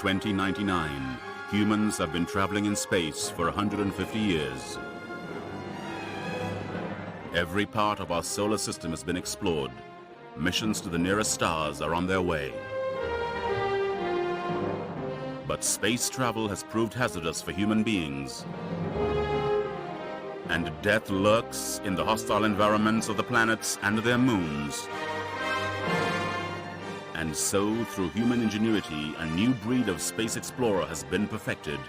2099, humans have been traveling in space for 150 years. Every part of our solar system has been explored. Missions to the nearest stars are on their way. But space travel has proved hazardous for human beings. And death lurks in the hostile environments of the planets and their moons. And so, through human ingenuity, a new breed of space explorer has been perfected.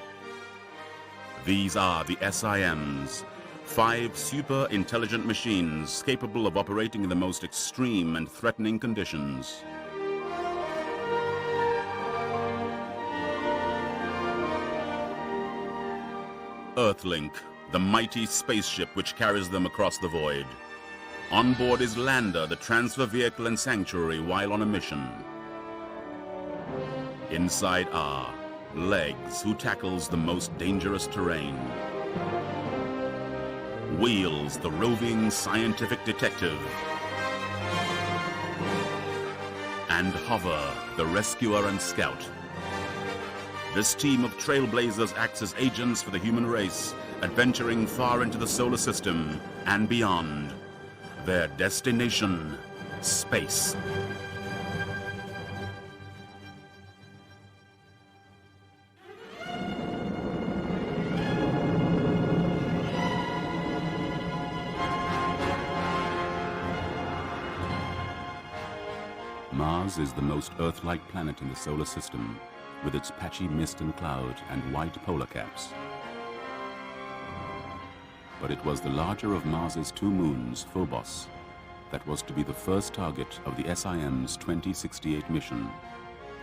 These are the SIMs, 5 super intelligent machines capable of operating in the most extreme and threatening conditions. Earthlink, the mighty spaceship which carries them across the void. On board is Lander, the transfer vehicle and sanctuary while on a mission. Inside are Legs, who tackles the most dangerous terrain. Wheels, the roving scientific detective. And Hover, the rescuer and scout. This team of trailblazers acts as agents for the human race, adventuring far into the solar system and beyond. Their destination, space. Mars is the most Earth-like planet in the solar system, with its patchy mist and cloud and white polar caps. But it was the larger of Mars's 2 moons, Phobos, that was to be the first target of the SIM's 2068 mission.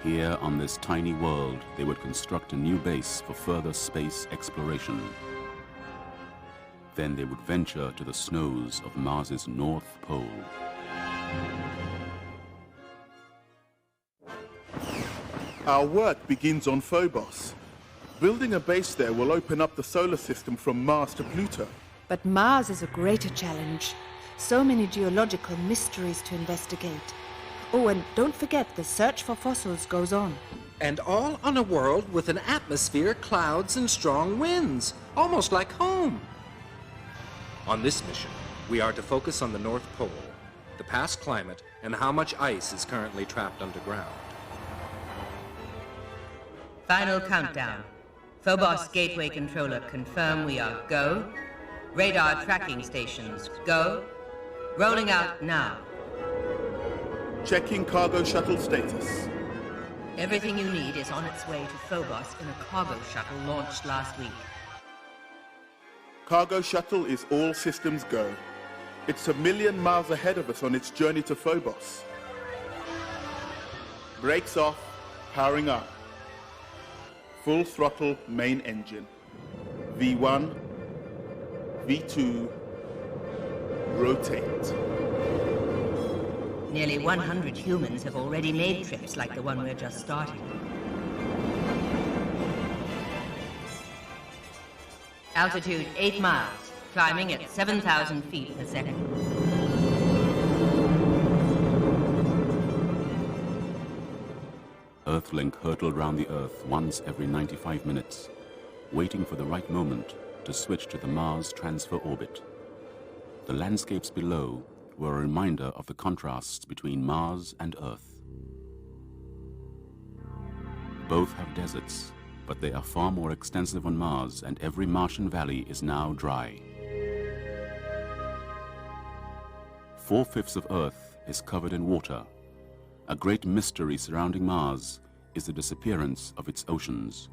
Here on this tiny world, they would construct a new base for further space exploration. Then they would venture to the snows of Mars's North Pole. Our work begins on Phobos. Building a base there will open up the solar system from Mars to Pluto. But Mars is a greater challenge. So many geological mysteries to investigate. Oh, and don't forget, the search for fossils goes on. And all on a world with an atmosphere, clouds, and strong winds. Almost like home. On this mission, we are to focus on the North Pole, the past climate, and how much ice is currently trapped underground. Final countdown. Phobos Gateway Controller, confirm we are go. Radar tracking stations, go. Rolling out now. Checking cargo shuttle status. Everything you need is on its way to Phobos in a cargo shuttle launched last week. Cargo shuttle is all systems go. It's 1,000,000 miles ahead of us on its journey to Phobos. Brakes off, powering up. Full throttle main engine. V1, V2, rotate. Nearly 100 humans have already made trips like the one we're just starting. Altitude 8 miles, climbing at 7,000 feet per second. Earthlink hurtled round the Earth once every 95 minutes, waiting for the right moment to switch to the Mars transfer orbit. The landscapes below were a reminder of the contrasts between Mars and Earth. Both have deserts, but they are far more extensive on Mars, and every Martian valley is now dry. 4/5 of Earth is covered in water. A great mystery surrounding Mars is the disappearance of its oceans.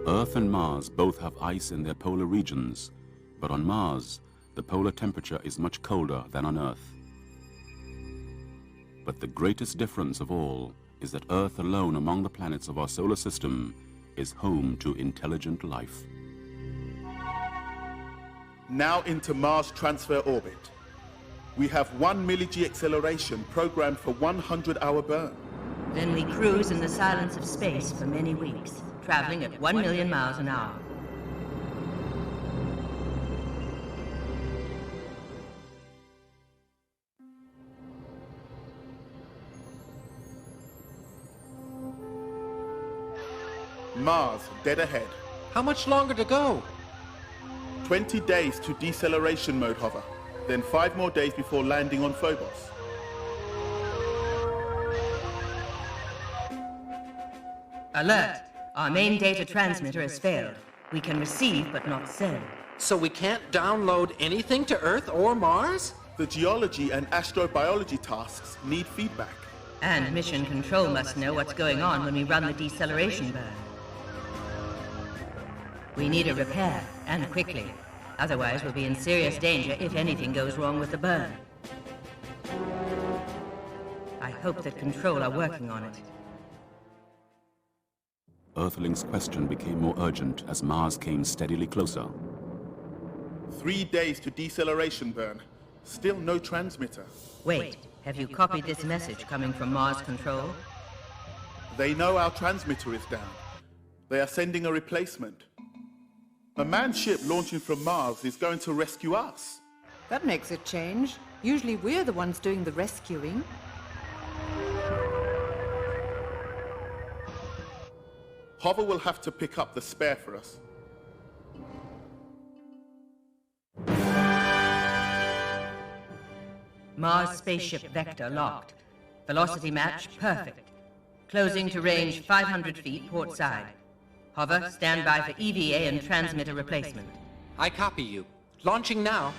Earth and Mars both have ice in their polar regions, but on Mars, the polar temperature is much colder than on Earth. But the greatest difference of all is that Earth alone among the planets of our solar system is home to intelligent life. Now into Mars transfer orbit. We have 1 milli-G acceleration programmed for 100-hour burn. Then we cruise in the silence of space for many weeks, traveling at 1 million miles an hour. Mars, dead ahead. How much longer to go? 20 days to deceleration mode hover, then 5 more days before landing on Phobos. Alert! Our main data transmitter has failed. We can receive but not send. So we can't download anything to Earth or Mars? The geology and astrobiology tasks need feedback. And mission control must know what's going on when we run the deceleration burn. We need a repair, and quickly. Otherwise, we'll be in serious danger if anything goes wrong with the burn. I hope that Control are working on it. Earthling's question became more urgent as Mars came steadily closer. 3 days to deceleration burn. Still no transmitter. Wait, have you copied this message coming from Mars Control? They know our transmitter is down. They are sending a replacement. A manned ship launching from Mars is going to rescue us. That makes a change. Usually we're the ones doing the rescuing. Hover will have to pick up the spare for us. Mars spaceship vector locked. Velocity match perfect. Closing to range 500 feet port side. Hover, stand by for EVA and transmitter replacement. I copy you. Launching now.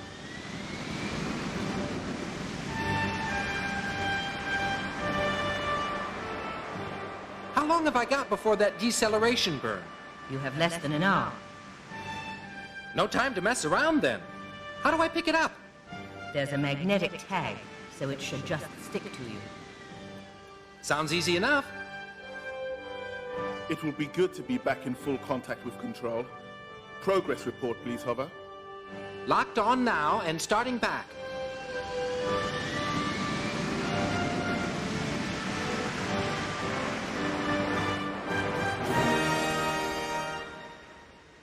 How long have I got before that deceleration burn? You have less than an hour. No time to mess around then. How do I pick it up? There's a magnetic tag, so it should just stick to you. Sounds easy enough. It will be good to be back in full contact with Control. Progress report, please, Hover. Locked on now and starting back.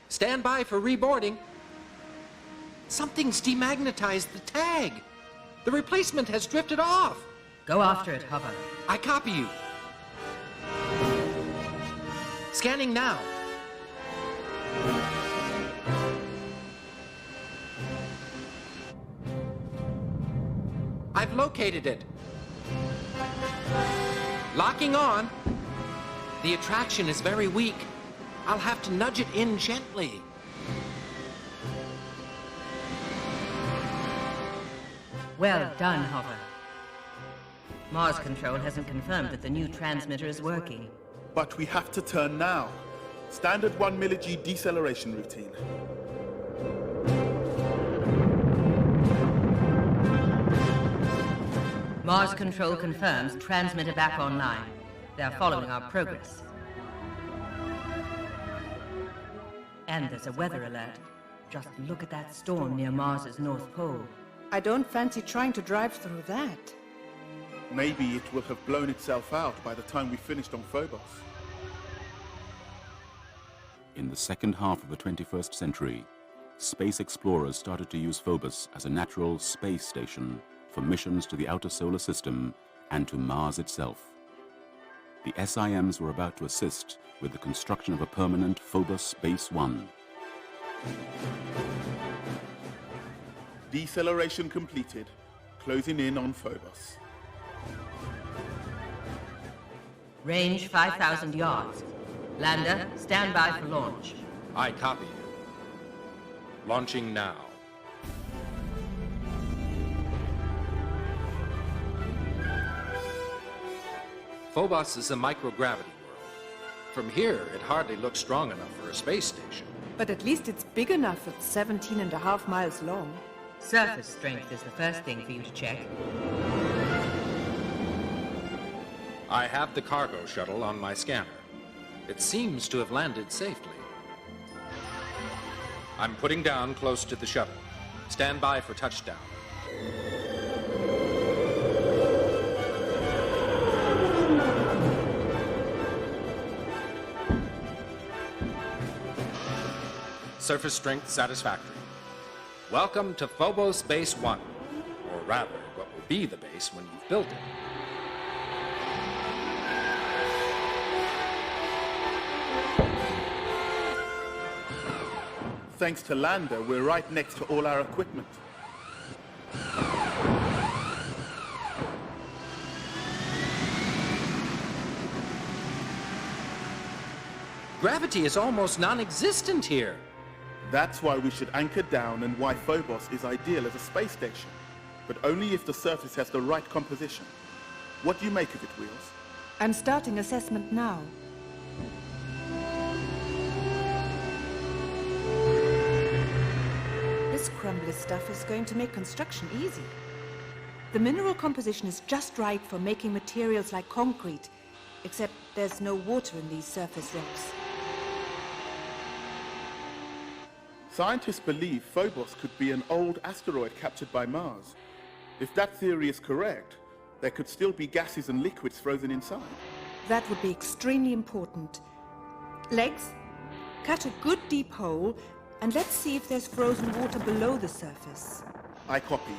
Stand by for reboarding. Something's demagnetized the tag. The replacement has drifted off. Go after it, Hover. I copy you. Scanning now. I've located it. Locking on. The attraction is very weak. I'll have to nudge it in gently. Well done, Hover. Mars Control hasn't confirmed that the new transmitter is working. But we have to turn now. Standard 1 milli-G deceleration routine. Mars Control confirms transmitter back online. They're following our progress. And there's a weather alert. Just look at that storm near Mars's North Pole. I don't fancy trying to drive through that. Maybe it will have blown itself out by the time we finished on Phobos. In the second half of the 21st century, space explorers started to use Phobos as a natural space station for missions to the outer solar system and to Mars itself. The SIMs were about to assist with the construction of a permanent Phobos Base 1. Deceleration completed. Closing in on Phobos. Range 5,000 yards. Lander, stand by for launch. I copy you. Launching now. Phobos is a microgravity world. From here, it hardly looks strong enough for a space station. But at least it's big enough. It's 17.5 miles long. Surface strength is the first thing for you to check. I have the cargo shuttle on my scanner. It seems to have landed safely. I'm putting down close to the shuttle. Stand by for touchdown. Surface strength satisfactory. Welcome to Phobos Base 1, or rather, what will be the base when you've built it. Thanks to Lander, we're right next to all our equipment. Gravity is almost non-existent here. That's why we should anchor down and why Phobos is ideal as a space station. But only if the surface has the right composition. What do you make of it, Wheels? I'm starting assessment now. This crumbly stuff is going to make construction easy. The mineral composition is just right for making materials like concrete, except there's no water in these surface rocks. Scientists believe Phobos could be an old asteroid captured by Mars. If that theory is correct, there could still be gases and liquids frozen inside. That would be extremely important. Legs, cut a good deep hole, and let's see if there's frozen water below the surface. I copy you.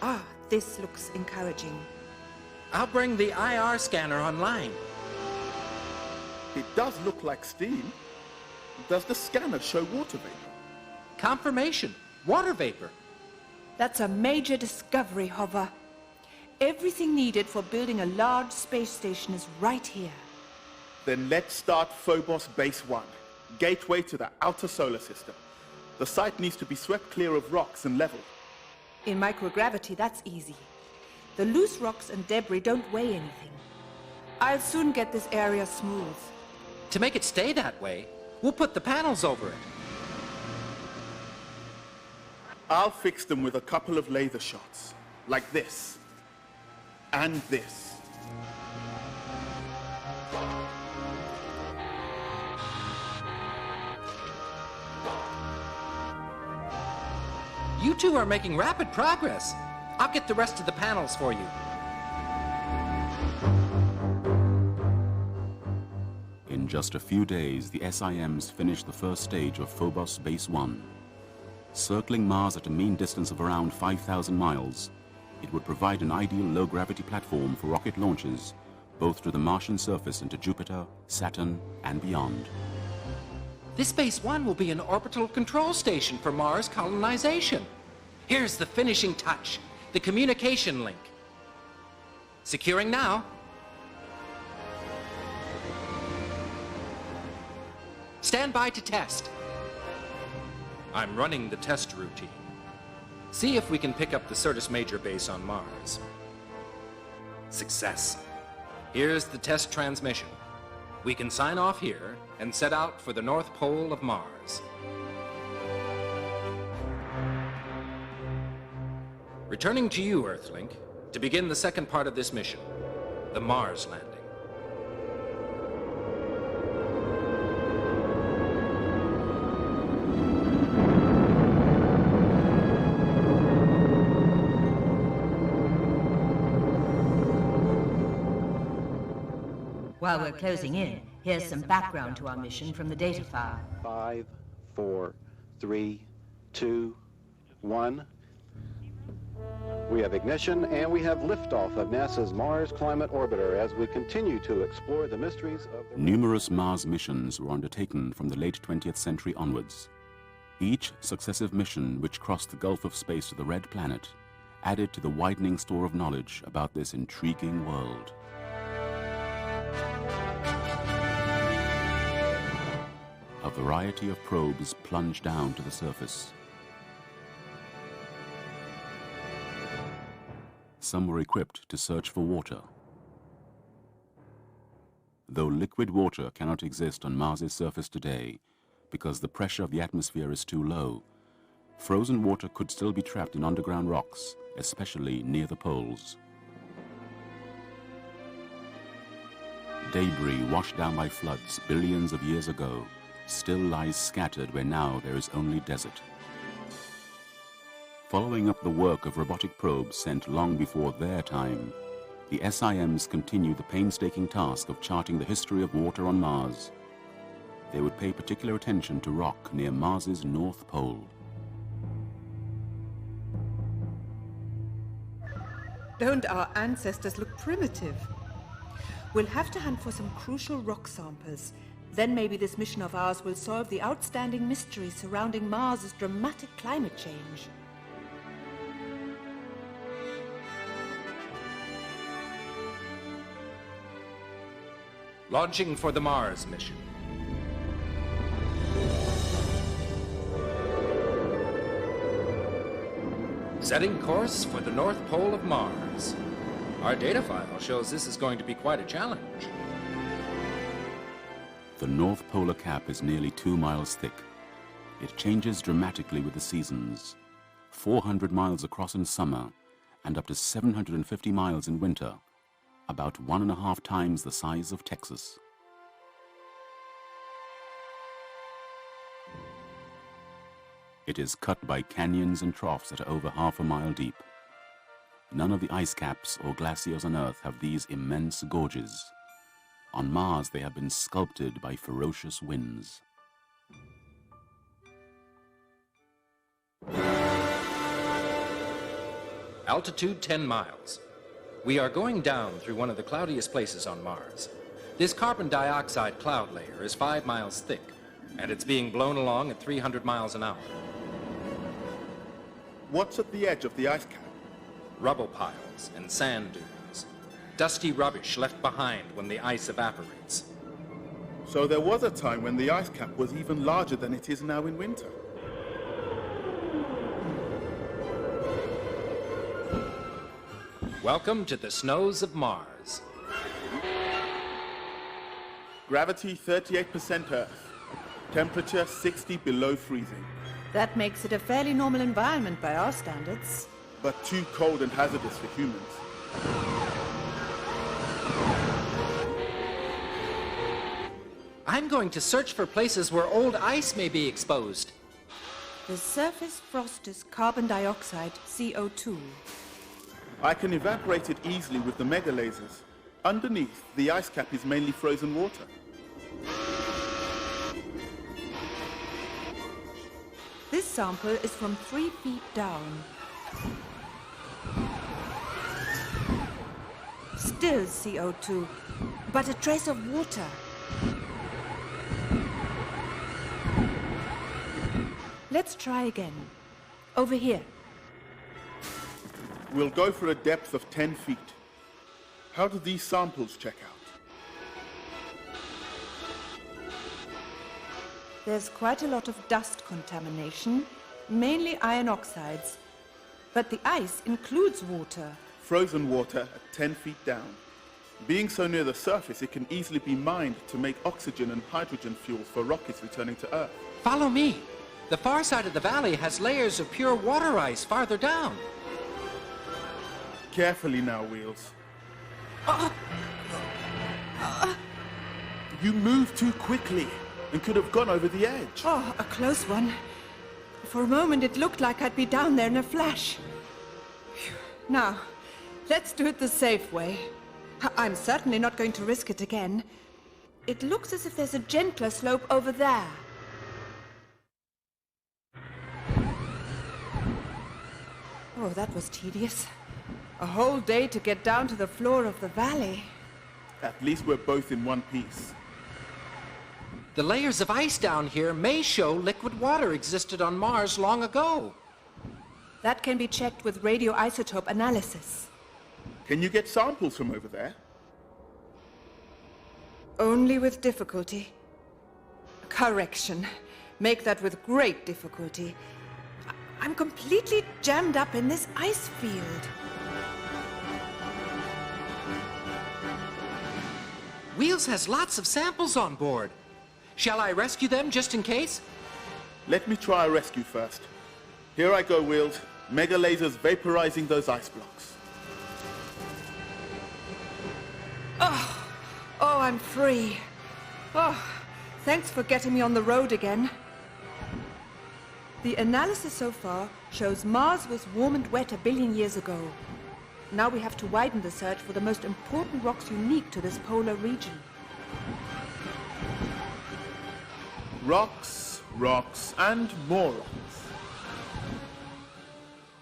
Ah, this looks encouraging. I'll bring the IR scanner online. It does look like steam. Does the scanner show water vapor? Confirmation. Water vapor. That's a major discovery, Hover. Everything needed for building a large space station is right here. Then let's start Phobos Base 1, gateway to the outer solar system. The site needs to be swept clear of rocks and leveled. In microgravity, that's easy. The loose rocks and debris don't weigh anything. I'll soon get this area smooth. To make it stay that way, we'll put the panels over it. I'll fix them with a couple of laser shots, like this, and this. You two are making rapid progress. I'll get the rest of the panels for you. In just a few days, the SIMs finished the first stage of Phobos Base 1. Circling Mars at a mean distance of around 5,000 miles, it would provide an ideal low-gravity platform for rocket launches, both to the Martian surface and to Jupiter, Saturn, and beyond. This Base 1 will be an orbital control station for Mars colonization. Here's the finishing touch, the communication link. Securing now. Stand by to test. I'm running the test routine. See if we can pick up the Syrtis Major base on Mars. Success. Here's the test transmission. We can sign off here and set out for the North Pole of Mars. Returning to you, Earthlink, to begin the second part of this mission, the Mars landing. While we're closing in, here's some background to our mission from the data file. 5, 4, 3, 2, 1. We have ignition and we have liftoff of NASA's Mars Climate Orbiter as we continue to explore the mysteries of the... Numerous Mars missions were undertaken from the late 20th century onwards. Each successive mission which crossed the gulf of space to the Red Planet added to the widening store of knowledge about this intriguing world. A variety of probes plunged down to the surface. Some were equipped to search for water. Though liquid water cannot exist on Mars's surface today because the pressure of the atmosphere is too low, frozen water could still be trapped in underground rocks, especially near the poles. Debris washed down by floods billions of years ago still lies scattered where now there is only desert. Following up the work of robotic probes sent long before their time, the SIMs continue the painstaking task of charting the history of water on Mars. They would pay particular attention to rock near Mars's North Pole. Don't our ancestors look primitive? We'll have to hunt for some crucial rock samples, Then maybe this mission of ours will solve the outstanding mystery surrounding Mars' dramatic climate change. Launching for the Mars mission. Setting course for the North Pole of Mars. Our data file shows this is going to be quite a challenge. The North Polar Cap is nearly 2 miles thick. It changes dramatically with the seasons. 400 miles across in summer and up to 750 miles in winter, about 1.5 times the size of Texas. It is cut by canyons and troughs that are over 1/2 mile deep. None of the ice caps or glaciers on Earth have these immense gorges. On Mars, they have been sculpted by ferocious winds. Altitude 10 miles. We are going down through one of the cloudiest places on Mars. This carbon dioxide cloud layer is 5 miles thick, and it's being blown along at 300 miles an hour. What's at the edge of the ice cap? Rubble piles and sand dunes. Dusty rubbish left behind when the ice evaporates. So there was a time when the ice cap was even larger than it is now in winter. Welcome to the snows of Mars. Gravity 38% Earth. Temperature 60 below freezing. That makes it a fairly normal environment by our standards. But too cold and hazardous for humans. I'm going to search for places where old ice may be exposed. The surface frost is carbon dioxide, CO2. I can evaporate it easily with the mega lasers. Underneath, the ice cap is mainly frozen water. This sample is from 3 feet down. Still CO2, but a trace of water. Let's try again. Over here. We'll go for a depth of 10 feet. How do these samples check out? There's quite a lot of dust contamination, mainly iron oxides. But the ice includes water. Frozen water at 10 feet down. Being so near the surface, it can easily be mined to make oxygen and hydrogen fuels for rockets returning to Earth. Follow me. The far side of the valley has layers of pure water ice farther down. Carefully now, Wheels. You moved too quickly and could have gone over the edge. Oh, a close one. For a moment, it looked like I'd be down there in a flash. Phew. Now, let's do it the safe way. I'm certainly not going to risk it again. It looks as if there's a gentler slope over there. Oh, that was tedious. A whole day to get down to the floor of the valley. At least we're both in one piece. The layers of ice down here may show liquid water existed on Mars long ago. That can be checked with radioisotope analysis. Can you get samples from over there? Only with difficulty. Correction. Make that with great difficulty. I'm completely jammed up in this ice field. Wheels has lots of samples on board. Shall I rescue them just in case? Let me try a rescue first. Here I go, Wheels. Mega lasers vaporizing those ice blocks. Oh, I'm free. Oh, thanks for getting me on the road again. The analysis so far shows Mars was warm and wet 1 billion years ago. Now we have to widen the search for the most important rocks unique to this polar region. Rocks, rocks, and more rocks.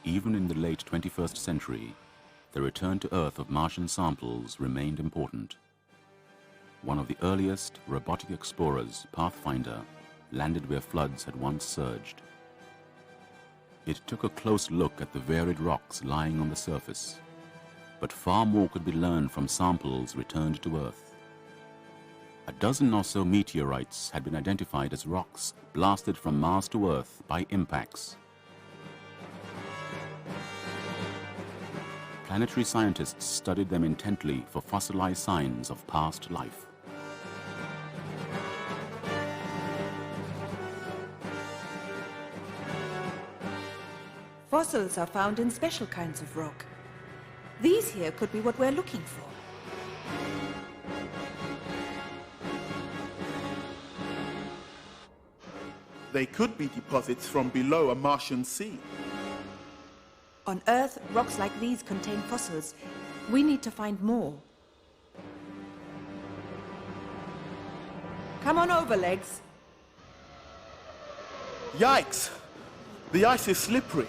Even in the late 21st century, the return to Earth of Martian samples remained important. one of the earliest robotic explorers, Pathfinder, landed where floods had once surged. It took a close look at the varied rocks lying on the surface, but far more could be learned from samples returned to Earth. A dozen or so meteorites had been identified as rocks blasted from Mars to Earth by impacts. Planetary scientists studied them intently for fossilized signs of past life. Fossils are found in special kinds of rock. These here could be what we're looking for. They could be deposits from below a Martian sea. On Earth, rocks like these contain fossils. We need to find more. Come on over, Legs. Yikes! The ice is slippery.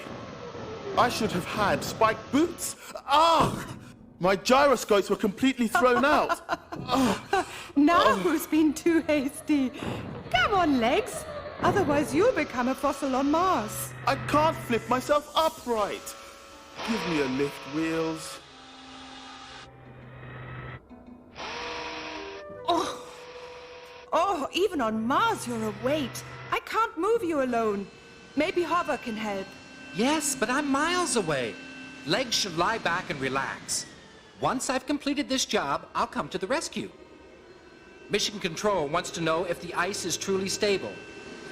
I should have had spiked boots. Ah! My gyroscopes were completely thrown out. Now who's been too hasty? Come on, Legs. Otherwise you'll become a fossil on Mars. I can't flip myself upright. Give me a lift, Wheels. Oh, even on Mars you're a weight. I can't move you alone. Maybe Hover can help. Yes, but I'm miles away. Legs should lie back and relax. Once I've completed this job, I'll come to the rescue. Mission Control wants to know if the ice is truly stable,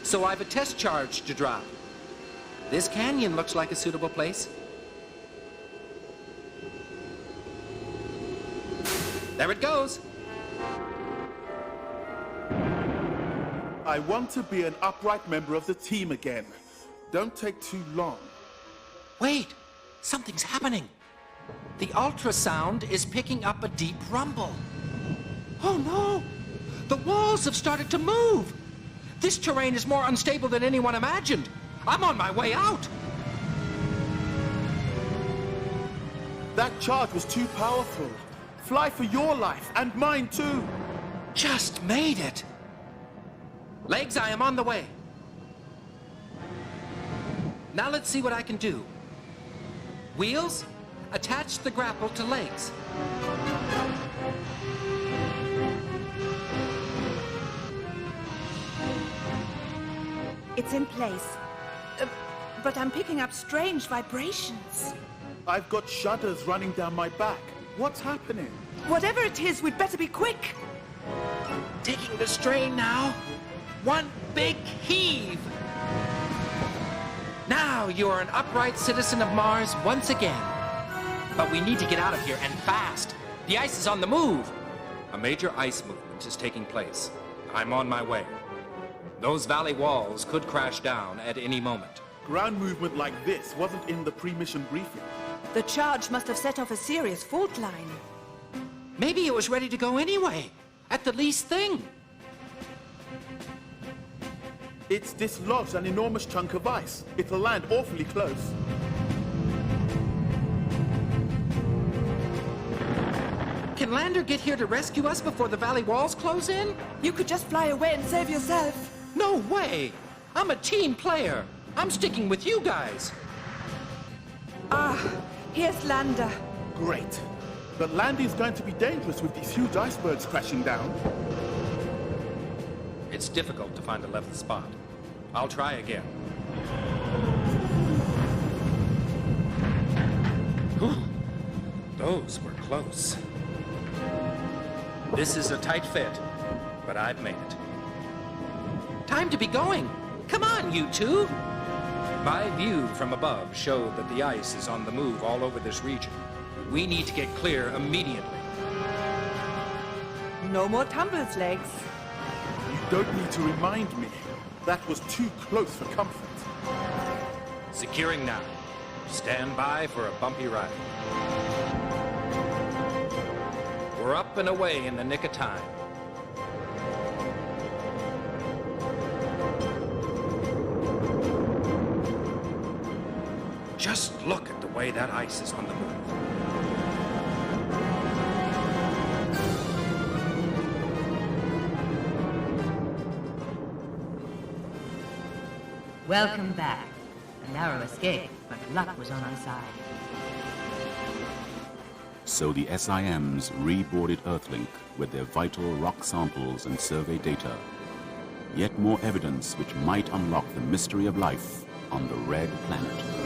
so I've a test charge to drop. This canyon looks like a suitable place. There it goes. I want to be an upright member of the team again. Don't take too long. Wait, something's happening. The ultrasound is picking up a deep rumble. Oh no! The walls have started to move! This terrain is more unstable than anyone imagined. I'm on my way out. That charge was too powerful. Fly for your life, and mine too. Just made it. Legs, I am on the way. Now let's see what I can do. Wheels, attach the grapple to Legs. It's in place. But I'm picking up strange vibrations. I've got shudders running down my back. What's happening? Whatever it is, we'd better be quick. Taking the strain now. One big heave. Now you are an upright citizen of Mars once again. But we need to get out of here, and fast. The ice is on the move. A major ice movement is taking place. I'm on my way. Those valley walls could crash down at any moment. Ground movement like this wasn't in the pre-mission briefing. The charge must have set off a serious fault line. Maybe it was ready to go anyway, at the least thing. It's dislodged an enormous chunk of ice. It'll land awfully close. Can Lander get here to rescue us before the valley walls close in? You could just fly away and save yourself. No way! I'm a team player. I'm sticking with you guys. Here's Lander. Great. But landing's going to be dangerous with these huge icebergs crashing down. It's difficult to find a level spot. I'll try again. Whew. Those were close. This is a tight fit, but I've made it. Time to be going. Come on, you two. My view from above showed that the ice is on the move all over this region. We need to get clear immediately. No more tumbles, Legs. You don't need to remind me. That was too close for comfort. Securing now. Stand by for a bumpy ride. We're up and away in the nick of time. Just look at the way that ice is on the move. Welcome back. A narrow escape, but luck was on our side. So the SIMs reboarded Earthlink with their vital rock samples and survey data. Yet more evidence which might unlock the mystery of life on the Red Planet.